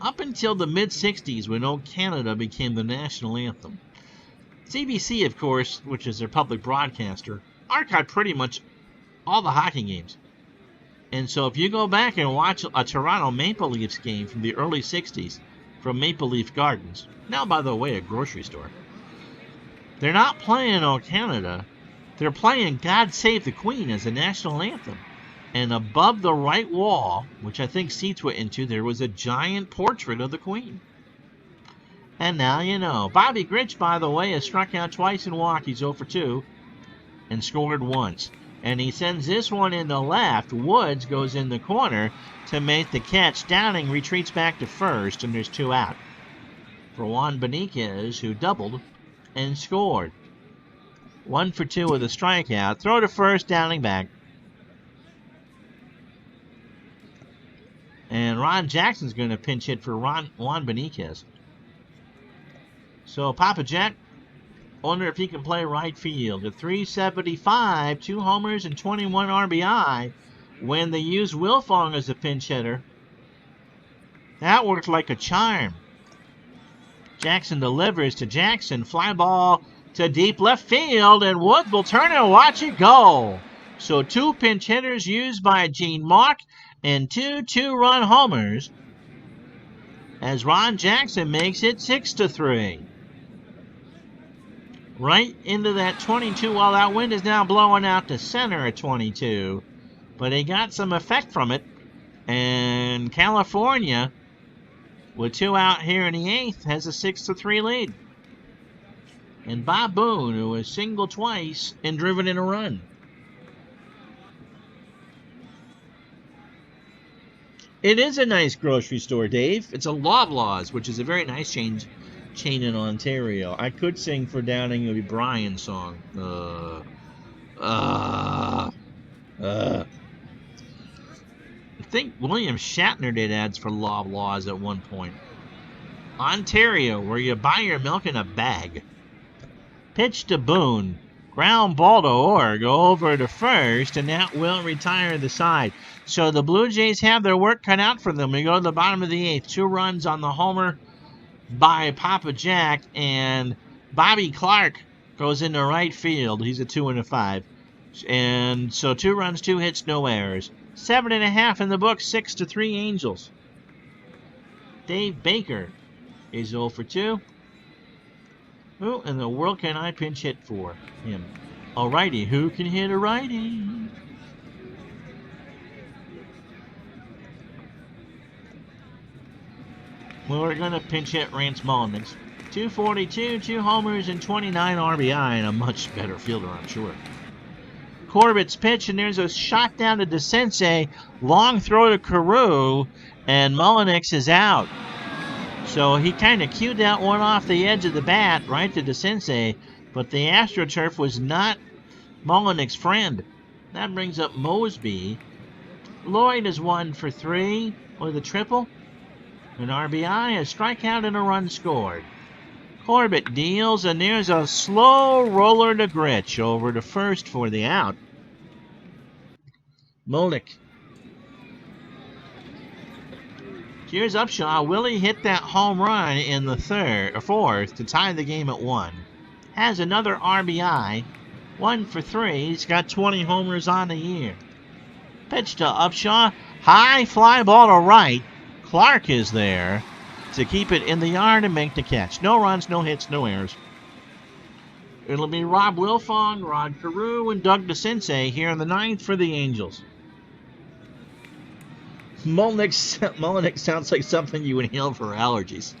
up until the mid-60s, when O Canada became the national anthem, CBC, of course, which is their public broadcaster, archived pretty much all the hockey games. And so if you go back and watch a Toronto Maple Leafs game from the early 60s from Maple Leaf Gardens, now, by the way, a grocery store, they're not playing O Canada. They're playing God Save the Queen as a national anthem. And above the right wall, which I think seats were into, there was a giant portrait of the Queen. And now you know. Bobby Gritch, by the way, has struck out twice and walked. He's 0 for 2 and scored once. And he sends this one in the left. Woods goes in the corner to make the catch. Downing retreats back to first, and there's 2 out for Juan Beniquez, who doubled and scored. 1 for 2 with a strikeout. Throw to first, Downing back. And Ron Jackson's going to pinch hit for Juan Beniquez. So Papa Jack, wonder if he can play right field. At .375, 2 homers and 21 RBI. When they use Wilfong as a pinch hitter, that worked like a charm. Jackson delivers to Jackson. Fly ball to deep left field, and Woods will turn and watch it go. So 2 pinch hitters used by Gene Mark, and 2 2-run homers as Ron Jackson makes it 6-3. Right into that 22. Well, that wind is now blowing out to center at 22, but he got some effect from it. And California, with 2 out here in the 8th, has a 6-3 lead. And Bob Boone, who has singled twice and driven in a run. It is a nice grocery store, Dave. It's a Loblaws, which is a very nice chain in Ontario. I could sing for Downing. It would be Brian's song. I think William Shatner did ads for Loblaws at one point. Ontario, where you buy your milk in a bag. Pitch to Boone. Ground ball to Orr. Go over to first, and that will retire the side. So the Blue Jays have their work cut out for them. We go to the bottom of the 8th. 2 runs on the homer by Papa Jack, and Bobby Clark goes into right field. He's a 2 and a 5. And so 2 runs, 2 hits, no errors. 7.5 in the book, 6-3 Angels. Dave Baker is 0 for 2. Who in the world can I pinch hit for him? A righty. Who can hit a righty? Well, we're going to pinch hit Rance Mullins. 242, 2 homers, and 29 RBI, and a much better fielder, I'm sure. Corbett's pitch, and there's a shot down to DeSensei. Long throw to Carew, and Mullinix is out. So he kind of cued that one off the edge of the bat right to DeSensei, but the AstroTurf was not Mullenix's friend. That brings up Mosby. Lloyd is 1 for 3 with a triple, an RBI, a strikeout, and a run scored. Corbett deals, and there's a slow roller to Gritch over to first for the out. Molnick. Here's Upshaw. Willie hit that home run in the fourth to tie the game at 1. Has another RBI. 1 for 3. He's got 20 homers on the year. Pitch to Upshaw. High fly ball to right. Clark is there to keep it in the yard and make the catch. No runs, no hits, no errors. It'll be Rob Wilfong, Rod Carew, and Doug DeCinces here in the 9th for the Angels. Mullenix sounds like something you inhale for allergies.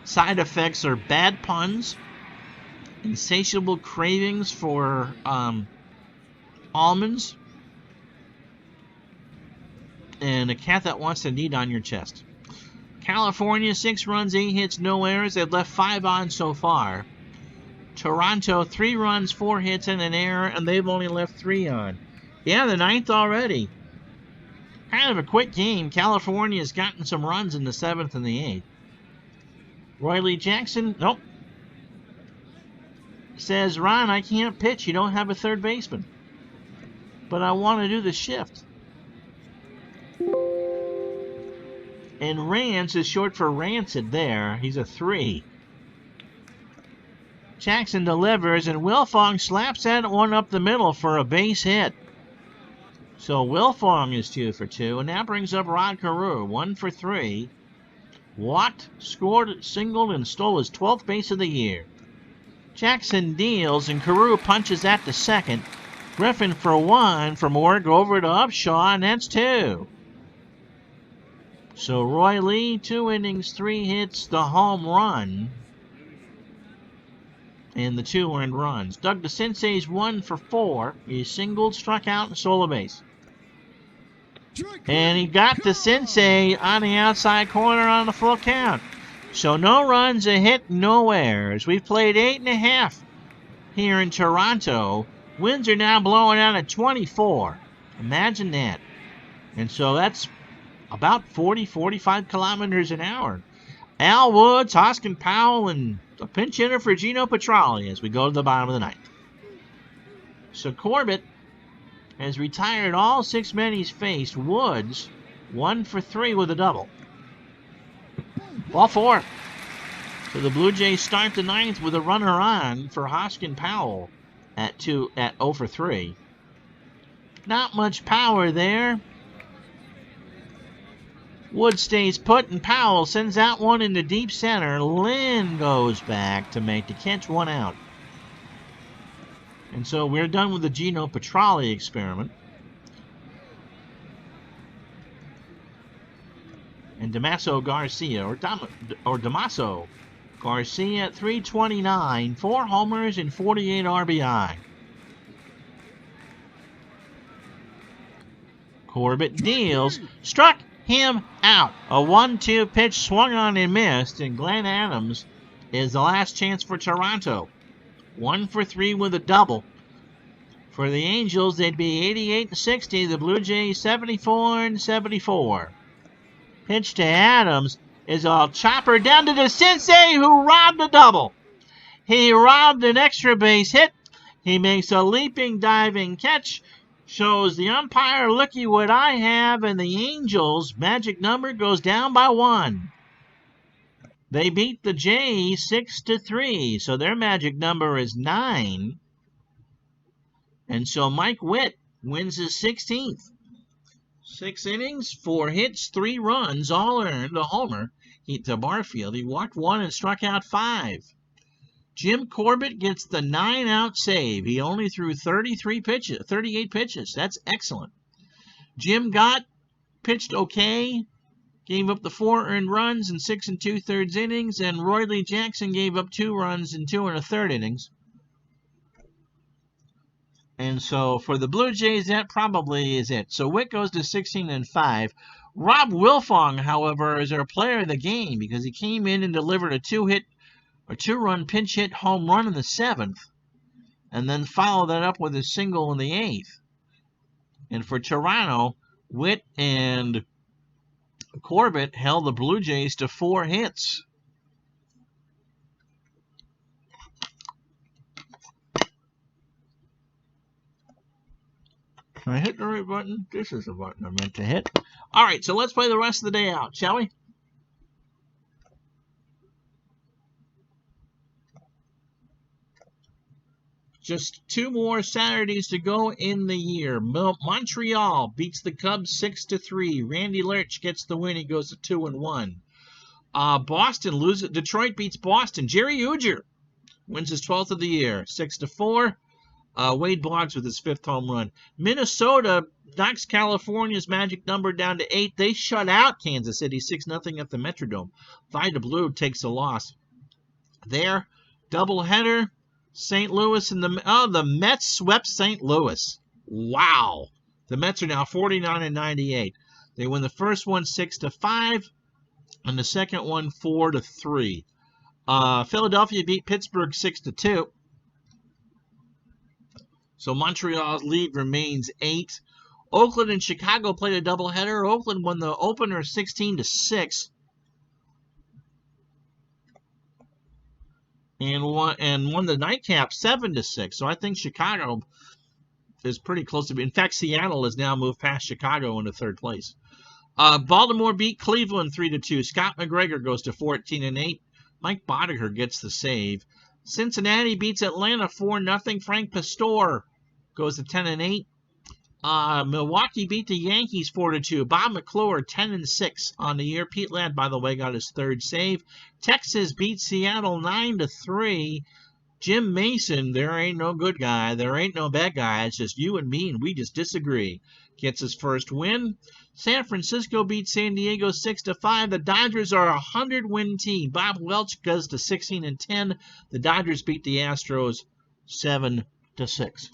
Side effects are bad puns, insatiable cravings for almonds, and a cat that wants to knead on your chest. California, 6 runs, 8 hits, no errors. They've left 5 on so far. Toronto, 3 runs, 4 hits, and an error, and they've only left 3 on. Yeah, the 9th already. Kind of a quick game. California's gotten some runs in the 7th and the 8th. Roy Lee Jackson, nope. Says, Ron, I can't pitch. You don't have a third baseman. But I want to do the shift. And Rance is short for Rancid there. He's a 3. Jackson delivers, and Wilfong slaps that one up the middle for a base hit. So Wilfong is 2 for 2, and that brings up Rod Carew, 1 for 3. Walked, scored, singled, and stole his 12th base of the year. Jackson deals, and Carew punches that to second. Griffin for 1 from Org over to Upshaw, and that's 2. So Roy Lee, 2 innings, 3 hits, the home run, and the 2 earned runs. Doug DeCinces 1 for 4. He singled, struck out, and stole a base. And he got DeCinces on the outside corner on the full count. So no runs, a hit, no errors. We've played 8.5 here in Toronto. Winds are now blowing out at 24. Imagine that. And so that's about 40, 45 kilometers an hour. Al Woods, Hoskin Powell, and a pinch hitter for Gino Petralli as we go to the bottom of the 9th. So Corbett has retired all 6 men he's faced. Woods, 1 for 3 with a double. Ball 4. So the Blue Jays start the 9th with a runner on for Hoskin Powell at 0 for 3. Not much power there. Wood stays put, and Powell sends that one into deep center. Lynn goes back to make the catch, 1 out. And so we're done with the Gino Petralli experiment. And Damaso Garcia, or Damaso Garcia at 329, 4 homers and 48 RBI. Corbett deals, struck him out. A 1-2 pitch swung on and missed, and Glenn Adams is the last chance for Toronto. 1 for 3 with a double. For the Angels, they'd be 88-60. The Blue Jays 74-74. Pitch to Adams is a chopper down to DeCinces, who robbed a double. He robbed an extra base hit. He makes a leaping, diving catch. Shows the umpire, looky what I have, and the Angels' magic number goes down by 1. They beat the Jays 6-3, so their magic number is 9. And so Mike Witt wins his 16th. 6 innings, 4 hits, 3 runs, all earned, a homer to Barfield. He walked 1 and struck out 5. Jim Corbett gets the 9-out save. He only threw 38 pitches. That's excellent. Jim Gott pitched okay, gave up the 4 earned runs in 6 2/3 innings, and Roy Lee Jackson gave up 2 runs in 2 1/3 innings. And so for the Blue Jays, that probably is it. So Witt goes to 16-5. Rob Wilfong, however, is our player of the game because he came in and delivered a 2-run pinch hit home run in the 7th. and then follow that up with a single in the 8th. And for Toronto, Witt and Corbett held the Blue Jays to 4 hits. Can I hit the right button? This is the button I meant to hit. All right, so let's play the rest of the day out, shall we? Just 2 more Saturdays to go in the year. Montreal beats the Cubs 6-3. Randy Lerch gets the win. He goes to 2-1. Boston loses. Detroit beats Boston. Jerry Ujir wins his 12th of the year, 6-4. Wade Boggs with his 5th home run. Minnesota knocks California's magic number down to 8. They shut out Kansas City 6-0 at the Metrodome. Vida Blue takes a loss. There, doubleheader. St. Louis and the Mets swept St. Louis. Wow. The Mets are now 49-98. They win the first one 6-5 and the second one 4-3. Philadelphia beat Pittsburgh 6-2. So Montreal's lead remains 8. Oakland and Chicago played a doubleheader. Oakland won the opener 16-6. And won the nightcap 7-6. So I think Chicago is pretty close to be. In fact, Seattle has now moved past Chicago into 3rd place. Baltimore beat Cleveland 3-2. Scott McGregor goes to 14-8. Mike Boddicker gets the save. Cincinnati beats Atlanta 4-0. Frank Pastore goes to 10-8. Milwaukee beat the Yankees 4-2. Bob McClure 10-6 on the year. Pete Ladd, by the way, got his 3rd save. Texas beat Seattle 9-3. Jim Mason, there ain't no good guy, there ain't no bad guy. It's just you and me, and we just disagree. Gets his 1st win. San Francisco beat San Diego 6-5. The Dodgers are a 100-win team. Bob Welch goes to 16-10. The Dodgers beat the Astros 7-6.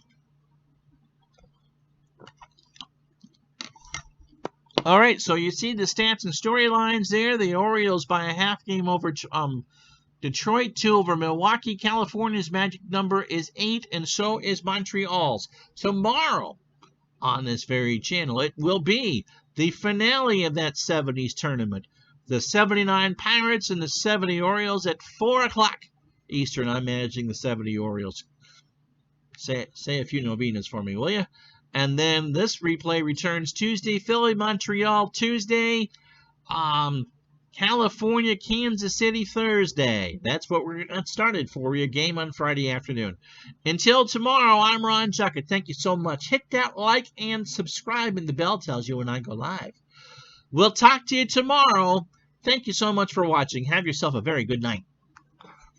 All right, so you see the stats and storylines there. The Orioles by a half game over Detroit, 2 over Milwaukee. California's magic number is 8, and so is Montreal's. Tomorrow on this very channel, it will be the finale of that 70s tournament. The 79 Pirates and the 70 Orioles at 4 o'clock Eastern. I'm managing the 70 Orioles. Say a few novenas for me, will you? And then this replay returns Tuesday. Philly, Montreal, Tuesday. California, Kansas City, Thursday. That's what we're getting started for you. Game on Friday afternoon. Until tomorrow, I'm Ron Juckett. Thank you so much. Hit that like and subscribe, and the bell tells you when I go live. We'll talk to you tomorrow. Thank you so much for watching. Have yourself a very good night.